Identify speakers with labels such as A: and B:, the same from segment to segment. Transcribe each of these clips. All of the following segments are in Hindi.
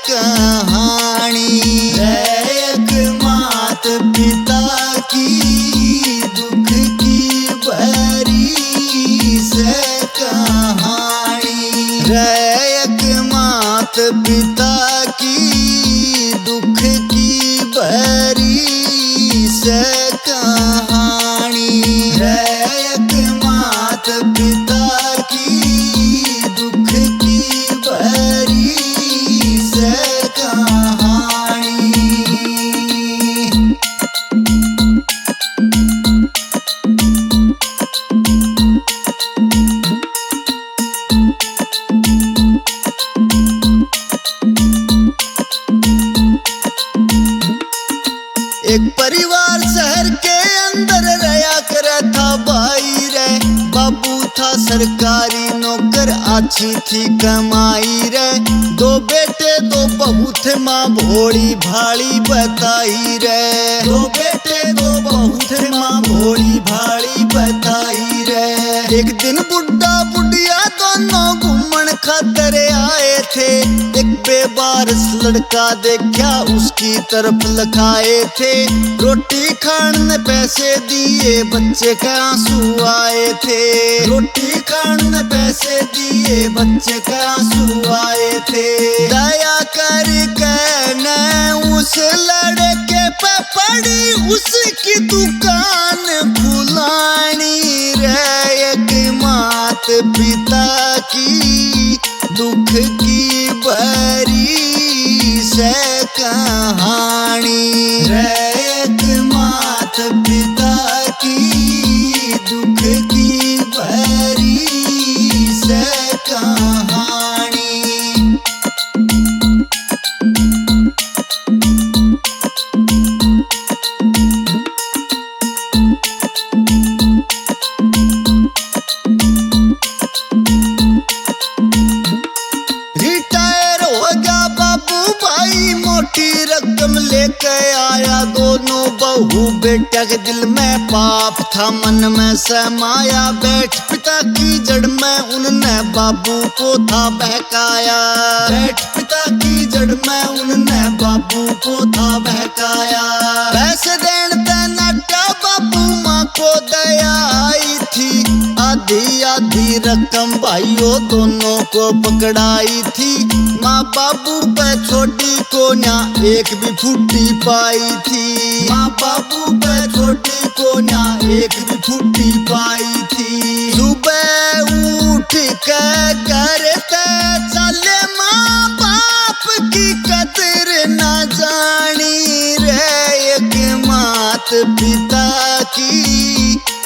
A: कहानी। एक मात पिता की दुख की भरी से कहानी। एक मात पिता की दुख की भरी से कहानी। एक मात पिता की दुख की भरी से कहानी। एक परिवार शहर के अंदर रहा करे था भाई रे। बाबू था सरकारी नौकर, अच्छी थी कमाई रे। दो बेटे दो बहू थे, माँ भोली भाली बताई रे। दो बेटे दो बहू थे, माँ भोली भाली बताई रे। एक दिन बुढ़ा बुढ़िया दोनों घूमन खातर आए थे। एक बेवारस लड़का देखा, उसकी तरफ लखाए थे। रोटी खाने पैसे दिए, बच्चे का आंसू आए थे। रोटी खाने पैसे दिए, बच्चे का आंसू आए थे। दया करके न उस लड़के पे पड़ी, उसकी दुकान खुलानी रे। एक मात पिता की दुख की भरी से कहानी। एक मात पिता की दुख की भरी से कहानी। रिटायर हो गया बाबू भाई, मोटी रकम लेके आया। दोनों बहू बेटा के दिल में पाप था, मन में समाया। बैठ पिता की जड़ में उनने बाबू को था बहकाया। बैठ पिता की जड़ में उनने बाबू को था बहकाया। पैसे देने नाटा बाबू, माँ को दया आई थी। आधी आधी रकम भाइयों दोनों को पकड़ाई थी। माँ बाबू पे छोटी को ना एक भी फूटी पाई थी। माँ बाबू पे छोटी को ना एक भी फूटी पाई थी। सुबह उठ के घर ते चले, माँ बाप की कदर ना जानी रे। एक मात पिता की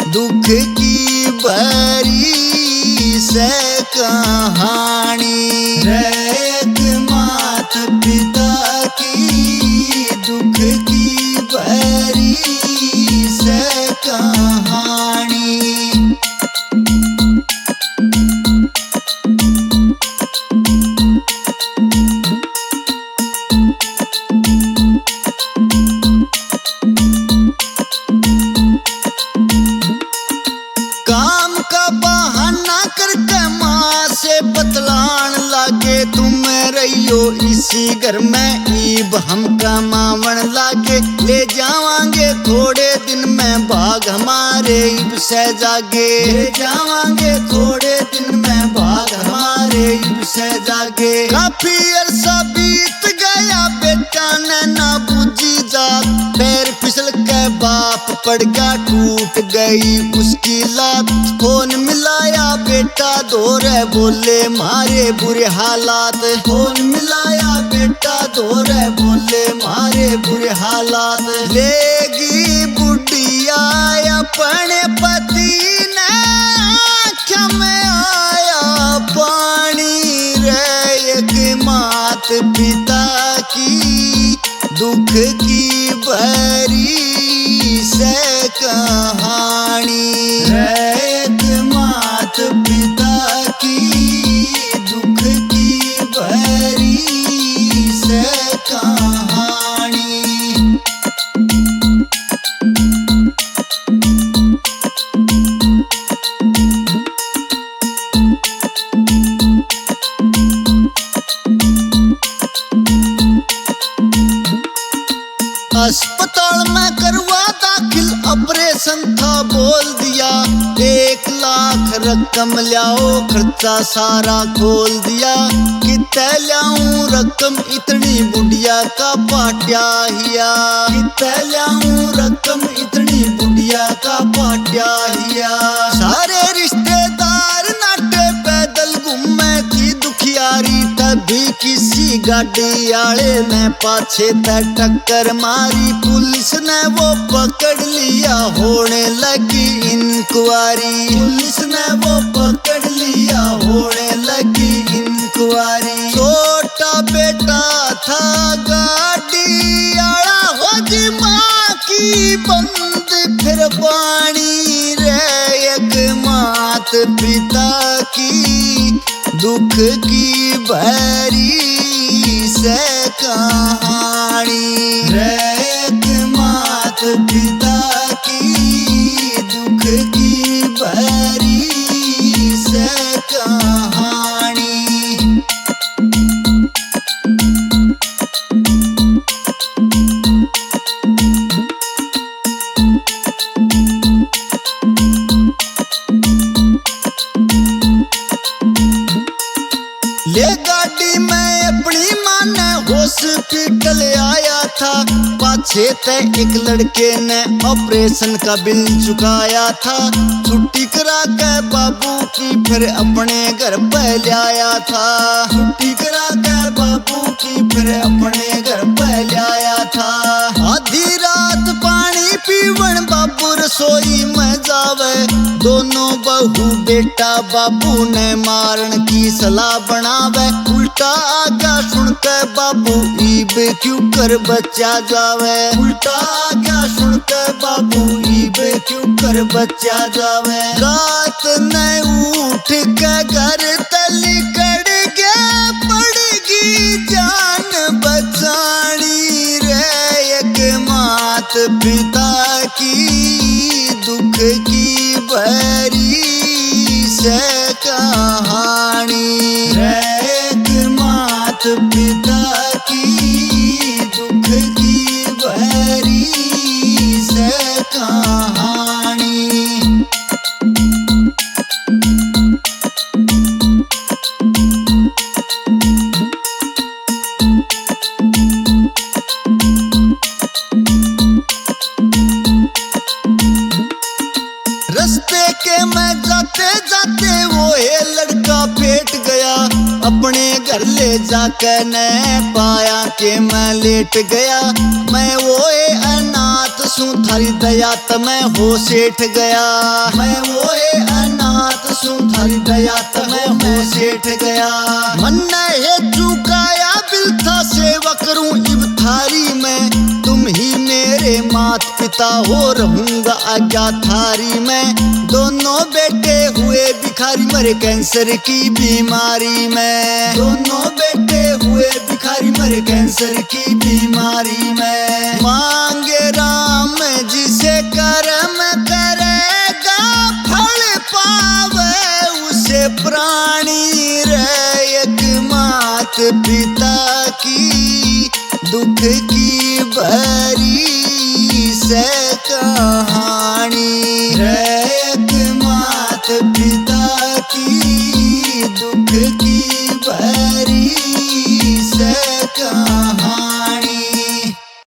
A: दुख की भरी से कहानी। एक मात पिता की दुख की भरी से कहानी। काम का बहाना करके माँ से बतलान लागे, तुम रहियो इसी घर में, ईब हम कमावन लागे। ले जावांगे थोड़े दिन में, भाग हमारे ईब से जागे। ले जावांगे थोड़े दिन में, भाग हमारे ईब से जागे। काफी अरसा बीत गया, बेटा ने ना बुझी जात। पैर फिसल के बाप पड़ गया, टूट गई उसकी लात। फोन मिलाया बेटा दोरे, बोले मारे बुरे हालात। फोन मिलाया बेटा दोरे, बोले मारे बुरे हालात। लेगी बुढ़िया अपने पति ने, आँख में आया पानी रे। एक मात पिता की दुख की भरी से कहानी। एक मात पिता की दुख की भरी से कहानी। अस्पताल में करवा दाखिल, ऑपरेशन था बोल दिया। 1 लाख रकम लियाओ, खर्चा सारा खोल दिया। कितने लियाऊं रकम इतनी, बुढ़िया का पाटिया हिया। कितने लियाऊं रकम इतनी, बुढ़िया का पाटिया हिया। सारे रिश्तेदार नाटे पैदल घूमे थी दुखियारी, तभी किसी गाड़ी आले ने पाछे ते टक्कर मारी। पुलिस ने वो पकड़ लिया, होने लगी इंक्वायरी। पुलिस ने वो पकड़ लिया, होने लगी इंक्वायरी। छोटा बेटा था गाड़ी आला, हो जी माँ की बंद फिर पानी रे। एक मात पिता की दुख की भरी से कहानी रे। एक मात पिता की दुख की भरी से कहानी। ले गाड़ी में अपनी माँ ने हॉस्पिटल आया था। पाछे ते एक लड़के ने ऑपरेशन का बिल चुकाया था। छुट्टी करा के बाबू की फिर अपने घर पे लाया था। छुट्टी करा के बाबू की फिर अपने घर पे लाया था। आधी रात पानी पीवन बाबू रसोई में जावे। दोनों बहू बेटा बाबू ने मारन की सलाह बनावे। उल्टा आज्ञा सुन के बाबू ईब क्यों कर बच्चा जावे। उल्टा आज्ञा सुन के बाबू ईब क्यों कर बच्चा जावे। रात ने उठ के घर तली कड़ गया, पड़गी जान बचानी रे। एक मात पिता की दुख की भरी से कहानी रे। एक मात पिता की दुख की भरी से कहानी। रस्ते के में जाते जाते वो ये लड़का पेट गया। अपने घर ले जाके ने पाया के मैं लेट गया। मैं वो ये अनाथ सू, थारी दया त मैं हो सेठ गया। मैं वो ये अनाथ सू, थारी दया त मैं हो सेठ गया। मन ने चुकाया बिल था, सेवा करूं इब थारी में। तुम ही मेरे मात पिता हो, रहूंगा आज्ञा थारी में। दोनों बेटे हुए भिखारी, मरे कैंसर की बीमारी में। दोनों बेटे हुए भिखारी, मरे कैंसर की बीमारी में। मांगे राम जी से कर्म करेगा, फल पावे उसे प्राणी रे। एक मात पिता की दुख की भरी से कहानी रे। एक मात पिता